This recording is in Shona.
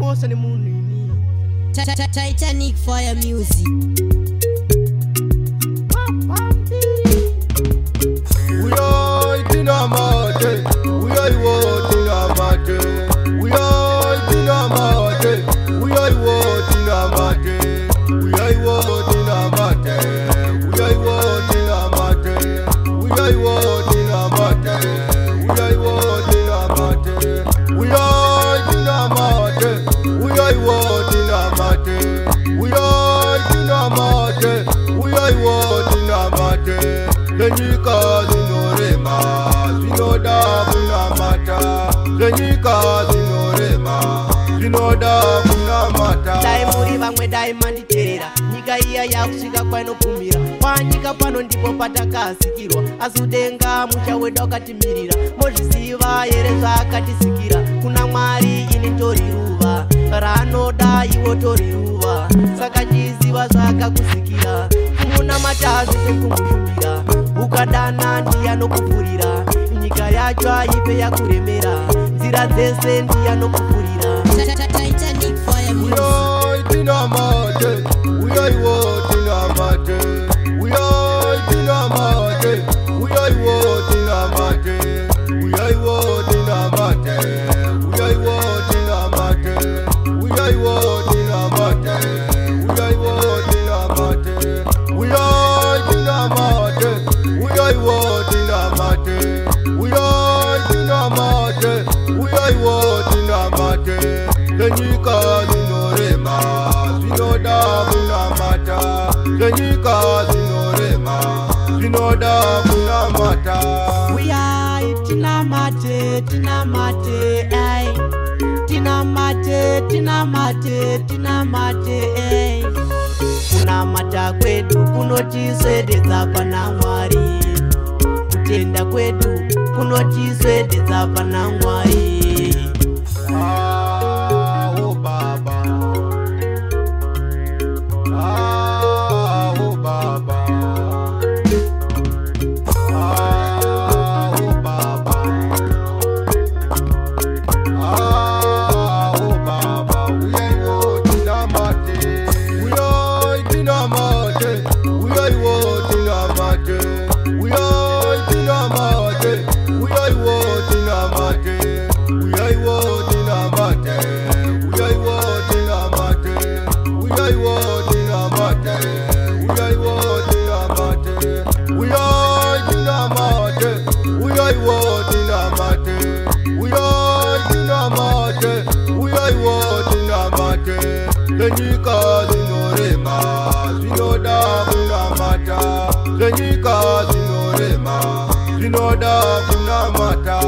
Mosa ni munini Titanic Fire Music. We are Dinamate, we are Dinamate, we are Dinamate, we are Dinamate, we are Dinamate, we are Dinamate, we are Dinamate, we are Dinamate, we are Dinamate, we are Dinamate, we are Dinamate, we are Dinamate. Lenyika zinorema, zinoda munamata. Lenyika zinorema, zinoda munamata. Dai muri vamwe dai manditerera. Nyika iya yakusvika kwainogumira. Panyika pano ndipo patakasikirwa. Asi udenga musha wedu wakatimirira. Mozviziva here zvakatisikira. Kuna Mwari ini tori ruva. Ranoda iwo tori ruva. Saka chiziva zvakakusikira. Kumunamata zvese kumushumira. Ukadana ndiyanokupfurira. Nyika yacho aipe yakuremera. Nzira dzese ndiyanokupfurira. Titanic Fire Music. Dinamate, we are Dinamate, we are Dinamate, we are Dinamate, we are Dinamate, we are Dinamate, we are Dinamate, we are Dinamate, we are Dinamate, we are Dinamate, we are Dinamate, we are Dinamate. Lenyika zinorema, zinoda munamata. Lenyika zinorema, zinoda munamata. We are Dinamate, Dinamate, ay. Dinamate, Dinamate, Dinamate, ay. Kunamata kwedu kunotiswededza pana Mwari. Kutenda kwedu kunotiswededza pana Mwari. Oh Baba, oh Baba, oh Baba, oh Baba. We are Dinamate, we are Dinamate, we are Dinamate, we are Dinamate, we are Dinamate, we are Dinamate, we are Dinamate, we are Dinamate, we are Dinamate, we are Dinamate, we are Dinamate, we are Dinamate, we are Dinamate. Lenyika zinorema, zinoda munamata. Lenyika zinorema, zinoda munamata.